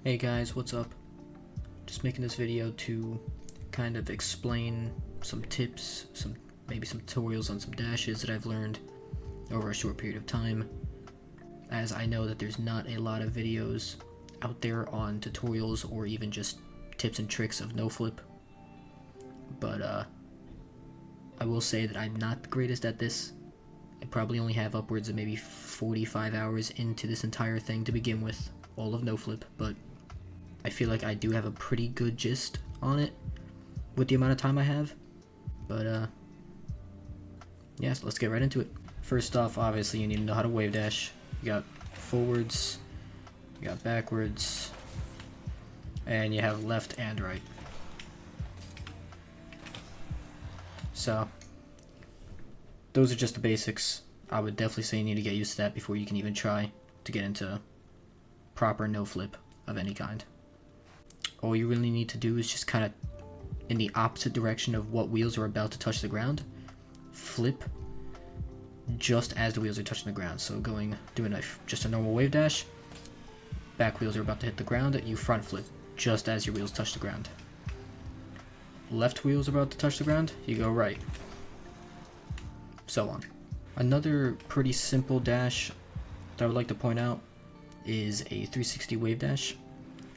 Hey guys, what's up? Just making this video to kind of explain some tips, maybe some tutorials on some dashes that I've learned over a short period of time, as I know that there's not a lot of videos out there on tutorials or even just tips and tricks of no flip. But I will say that I'm not the greatest at this. I probably only have upwards of maybe 45 hours into this entire thing to begin with, all of no flip, but I feel like I do have a pretty good gist on it with the amount of time I have. But yeah, so let's get right into it. First off, obviously you need to know how to wave dash. You got forwards, you got backwards, and you have left and right. So those are just the basics. I would definitely say you need to get used to that before you can even try to get into proper no flip of any kind. All you really need to do is just kind of in the opposite direction of what wheels are about to touch the ground, flip just as the wheels are touching the ground. So doing just a normal wave dash, back wheels are about to hit the ground, you front flip just as your wheels touch the ground. Left wheels are about to touch the ground, you go right. So on. Another pretty simple dash that I would like to point out is a 360 wave dash.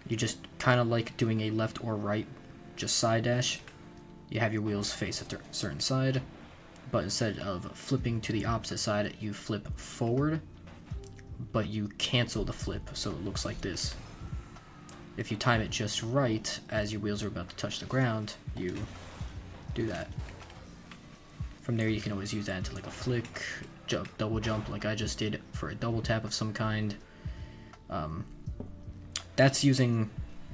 You just kind of like doing a left or right, just side dash. You have your wheels face a certain side, but instead of flipping to the opposite side, you flip forward, but you cancel the flip, so it looks like this. If you time it just right, as your wheels are about to touch the ground, you do that. From there, you can always use that into like a flick, jump, double jump, like I just did for a double tap of some kind. That's using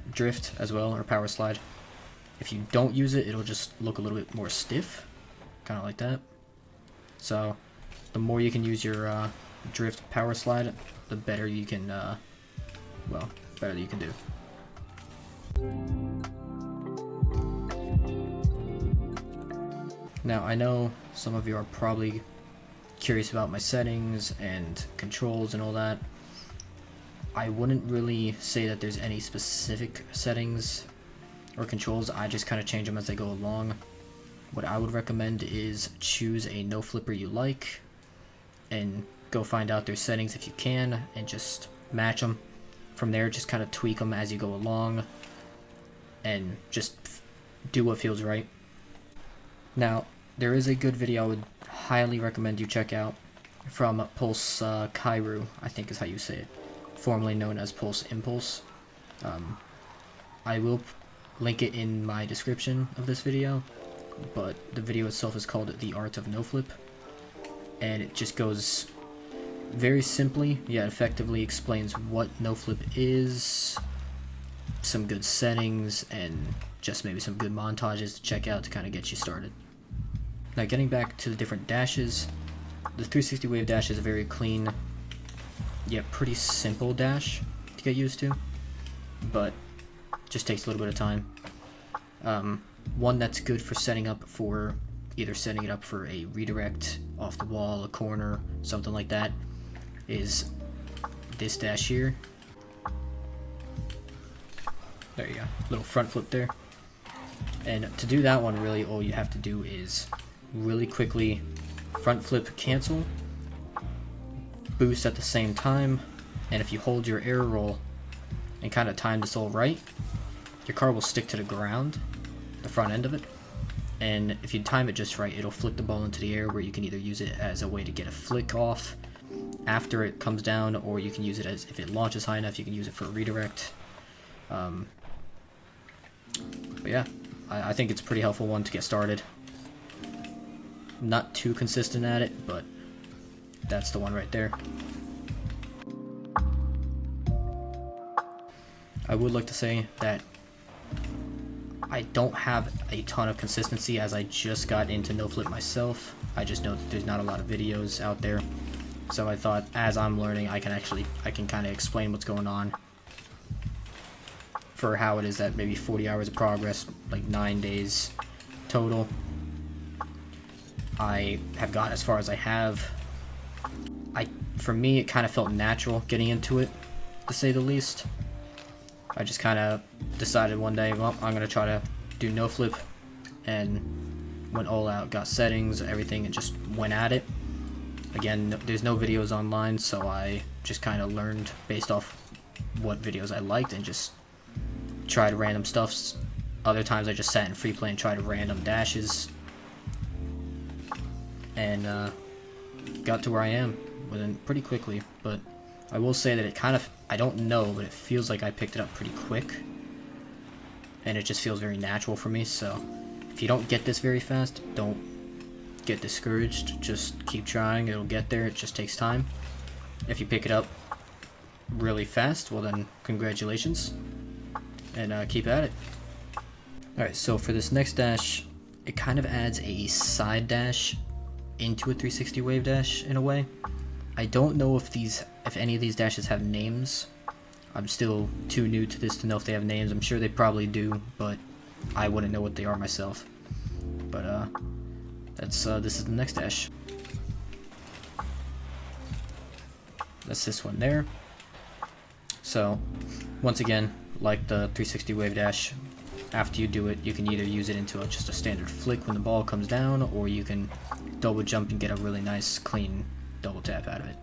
drift as well, or power slide. If you don't use it, it'll just look a little bit more stiff, kind of like that. So the more you can use your drift power slide, the better you can, better you can do. Now, I know some of you are probably curious about my settings and controls and all that. I wouldn't really say that there's any specific settings or controls. I just kind of change them as I go along. What I would recommend is choose a no flipper you like and go find out their settings if you can and just match them. From there, just kind of tweak them as you go along and just do what feels right. Now, there is a good video I would highly recommend you check out from Pulse Kairu, I think is how you say it, formerly known as Pulse Impulse. I will link it in my description of this video, but the video itself is called The Art of No Flip, and it just goes very simply yet effectively explains what no flip is, some good settings, and just maybe some good montages to check out to kind of get you started. Now, getting back to the different dashes, the 360 wave dash is a very clean yet pretty simple dash to get used to, but just takes a little bit of time. One that's good for setting it up for a redirect off the wall, a corner, something like that, is this dash here. There you go, little front flip there. And to do that one, really all you have to do is really quickly front flip, cancel, boost at the same time, and if you hold your air roll and kind of time this all right, your car will stick to the ground, the front end of it, and if you time it just right, it'll flick the ball into the air, where you can either use it as a way to get a flick off after it comes down, or you can use it as, if it launches high enough, you can use it for a redirect. But yeah, I think it's a pretty helpful one to get started. Not too consistent at it, but that's the one right there. I would like to say that I don't have a ton of consistency, as I just got into no flip myself. I just know that there's not a lot of videos out there, so I thought as I'm learning I can kind of explain what's going on for how it is at maybe 40 hours of progress, like 9 days total. I have gotten as far as I have. For me, it kind of felt natural getting into it, to say the least. I just kind of decided one day, well, I'm going to try to do no flip, and went all out, got settings, everything, and just went at it. Again, there's no videos online, so I just kind of learned based off what videos I liked and just tried random stuffs. Other times I just sat in free play and tried random dashes, and got to where I am within pretty quickly. But I will say that it kind of, I don't know, but it feels like I picked it up pretty quick, and it just feels very natural for me. So if you don't get this very fast, don't get discouraged. Just keep trying, it'll get there. It just takes time. If you pick it up really fast, well then congratulations, and keep at it. Alright, so for this next dash, it kind of adds a side dash into a 360 wave dash in a way. I don't know if any of these dashes have names. I'm still too new to this to know if they have names. I'm sure they probably do, but I wouldn't know what they are myself. But this is the next dash. That's this one there. So once again, like the 360 wave dash, after you do it, you can either use it into just a standard flick when the ball comes down, or you can double jump and get a really nice clean double tap out of it.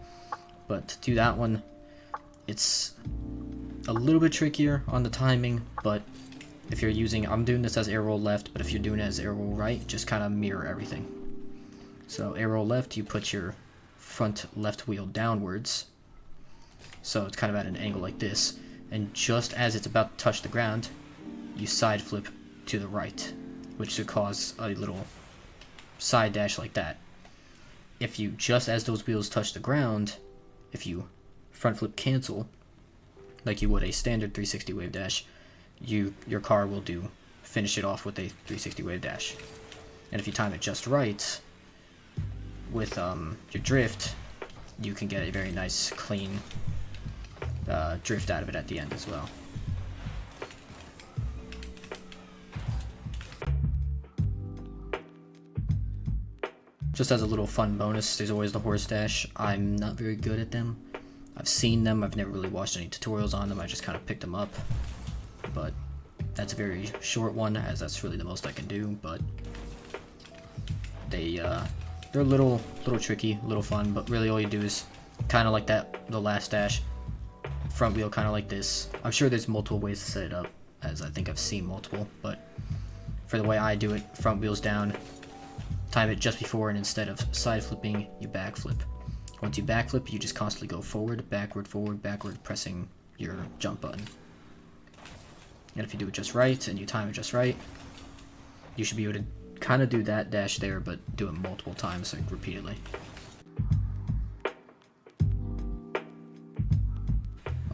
But to do that one, it's a little bit trickier on the timing, but if you're using, I'm doing this as air roll left, but if you're doing it as air roll right, just kind of mirror everything. So air roll left, you put your front left wheel downwards, so it's kind of at an angle like this, and just as it's about to touch the ground, you side flip to the right, which should cause a little side dash like that. If you, just as those wheels touch the ground, if you front flip cancel, like you would a standard 360 wave dash, your car will finish it off with a 360 wave dash. And if you time it just right with your drift, you can get a very nice clean drift out of it at the end as well. Just as a little fun bonus, there's always the horse dash. I'm not very good at them. I've seen them, I've never really watched any tutorials on them, I just kind of picked them up. But that's a very short one, as that's really the most I can do, but they're a little tricky, a little fun, but really all you do is kind of like that, the last dash, front wheel kind of like this. I'm sure there's multiple ways to set it up, as I think I've seen multiple, but for the way I do it, front wheel's down, time it just before, and instead of side flipping, you back flip. Once you back flip, you just constantly go forward, backward, pressing your jump button. And if you do it just right, and you time it just right, you should be able to kind of do that dash there, but do it multiple times, like repeatedly.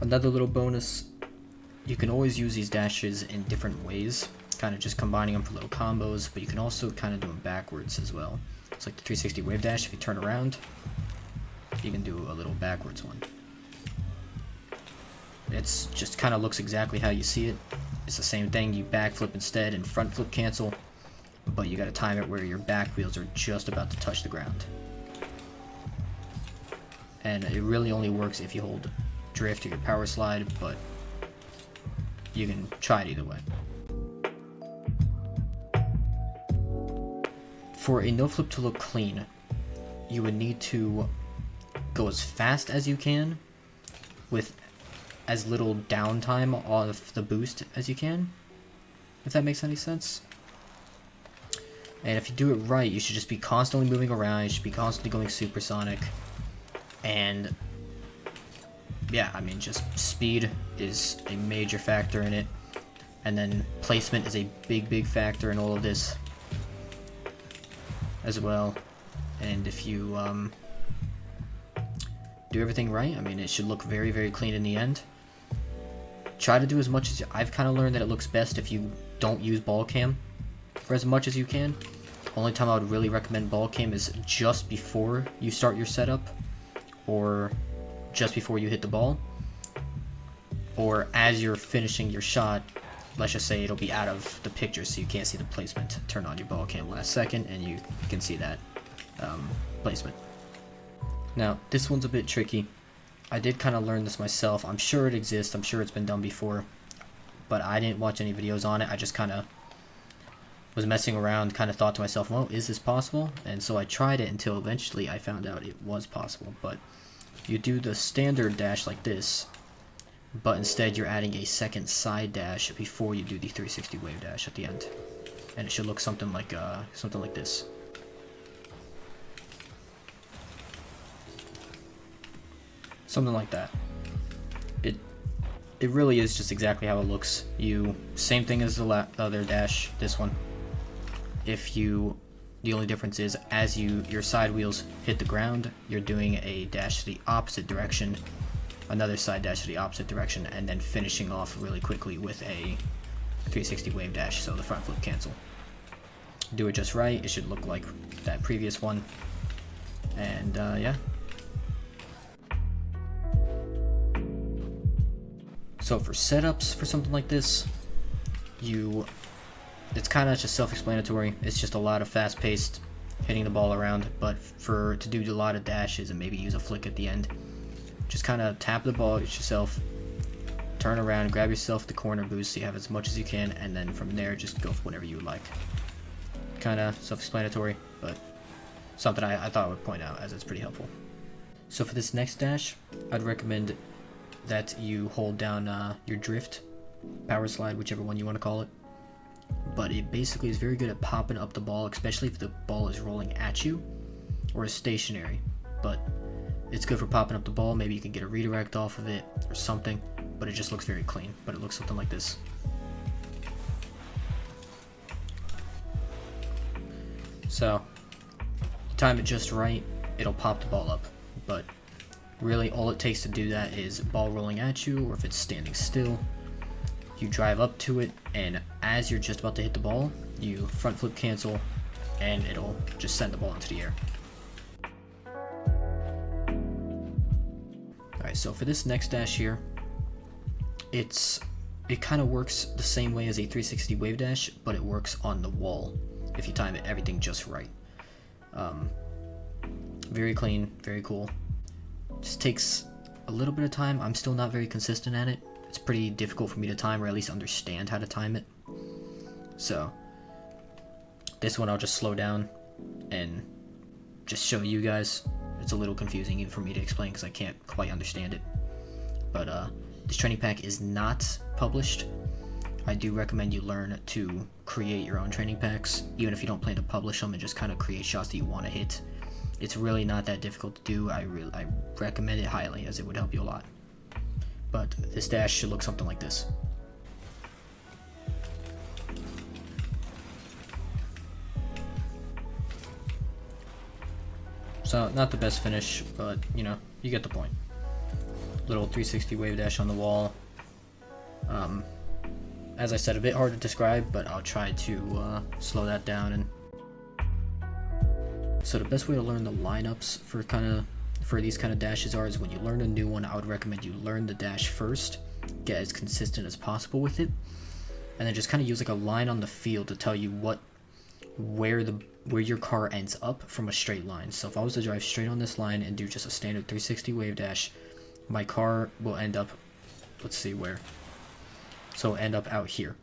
Another little bonus, you can always use these dashes in different ways, kind of just combining them for little combos, but you can also kind of do them backwards as well. It's like the 360 wave dash, if you turn around, you can do a little backwards one. It's just kind of looks exactly how you see it. It's the same thing, you back flip instead and front flip cancel, but you got to time it where your back wheels are just about to touch the ground. And it really only works if you hold drift or your power slide, but you can try it either way. For a no flip to look clean, you would need to go as fast as you can with as little downtime of the boost as you can, if that makes any sense. And if you do it right, you should just be constantly moving around, you should be constantly going supersonic, and yeah, I mean, just speed is a major factor in it, and then placement is a big factor in all of this as well. And if you do everything right, I mean, it should look very clean in the end. Try to do as much as I've kind of learned that it looks best if you don't use ball cam for as much as you can. Only time I would really recommend ball cam is just before you start your setup, or just before you hit the ball, or as you're finishing your shot. Let's just say it'll be out of the picture so you can't see the placement. Turn on your ball cam last second and you can see that placement. Now this one's a bit tricky. I did kind of learn this myself. I'm sure it exists, I'm sure it's been done before. but I didn't watch any videos on it. I just kind of was messing around, kind of thought to myself, well, is this possible? And so I tried it until eventually I found out it was possible. But you do the standard dash like this, but instead you're adding a second side dash before you do the 360 wave dash at the end. And it should look something like this. Something like that. It really is just exactly how it looks. Same thing as the other dash, this one. The only difference is as your side wheels hit the ground, you're doing a dash to the opposite direction, another side dash to the opposite direction, and then finishing off really quickly with a 360 wave dash, so the front flip cancel. Do it just right, it should look like that previous one, and yeah. So for setups for something like this, it's kind of just self-explanatory. It's just a lot of fast-paced hitting the ball around, but to do a lot of dashes and maybe use a flick at the end, just kind of tap the ball, get yourself, turn around, grab yourself the corner boost so you have as much as you can, and then from there just go for whatever you like. Kind of self-explanatory, but something I thought I would point out as it's pretty helpful. So for this next dash, I'd recommend that you hold down your drift, power slide, whichever one you want to call it. But it basically is very good at popping up the ball, especially if the ball is rolling at you or is stationary. But it's good for popping up the ball. Maybe you can get a redirect off of it or something, but it just looks very clean. But it looks something like this. So, time it just right, it'll pop the ball up. But really all it takes to do that is ball rolling at you, or if it's standing still, you drive up to it, and as you're just about to hit the ball, you front flip cancel, and it'll just send the ball into the air. Alright, so for this next dash here, it kind of works the same way as a 360 wave dash, but it works on the wall if you time everything just right. Very clean, very cool. Just takes a little bit of time. I'm still not very consistent at it. It's pretty difficult for me to time, or at least understand how to time it. So this one I'll just slow down and just show you guys. It's a little confusing even for me to explain because I can't quite understand it. But this training pack is not published. I do recommend you learn to create your own training packs, even if you don't plan to publish them, and just kind of create shots that you want to hit. It's really not that difficult to do. I recommend it highly, as it would help you a lot. But this dash should look something like this. So not the best finish, but you know, you get the point. Little 360 wave dash on the wall. As I said, a bit hard to describe, but I'll try to slow that down. And so the best way to learn the lineups for these kind of dashes is when you learn a new one, I would recommend you learn the dash first, get as consistent as possible with it, and then just kind of use like a line on the field to tell you where your car ends up from a straight line. So if I was to drive straight on this line and do just a standard 360 wave dash, my car will end up, let's see where. So end up out here.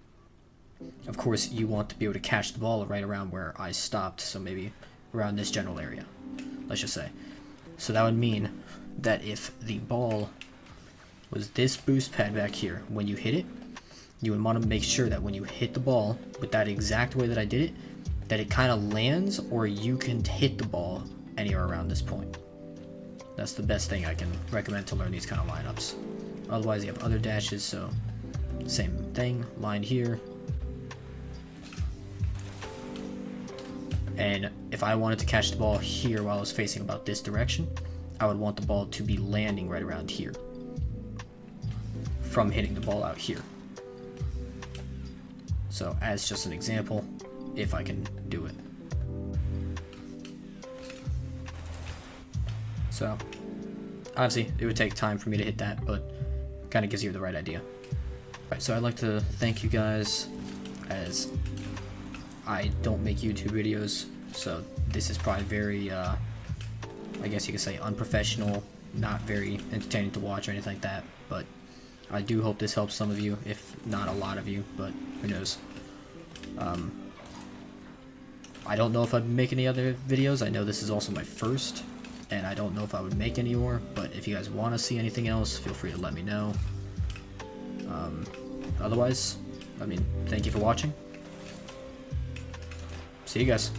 Of course, you want to be able to catch the ball right around where I stopped, so maybe around this general area, let's just say. So that would mean that if the ball was this boost pad back here, when you hit it, you would want to make sure that when you hit the ball with that exact way that I did it, that it kind of lands, or you can hit the ball anywhere around this point. That's the best thing I can recommend to learn these kind of lineups. Otherwise, you have other dashes, so same thing, line here. And if I wanted to catch the ball here while I was facing about this direction, I would want the ball to be landing right around here from hitting the ball out here. So as just an example, if I can do it. So obviously it would take time for me to hit that, but kind of gives you the right idea. Alright, so I'd like to thank you guys, as I don't make YouTube videos, so this is probably very, I guess you could say unprofessional, not very entertaining to watch or anything like that, but I do hope this helps some of you, if not a lot of you, but who knows. I don't know if I'd make any other videos. I know this is also my first, and I don't know if I would make any more, but if you guys want to see anything else, feel free to let me know. Otherwise, I mean, thank you for watching. See you guys.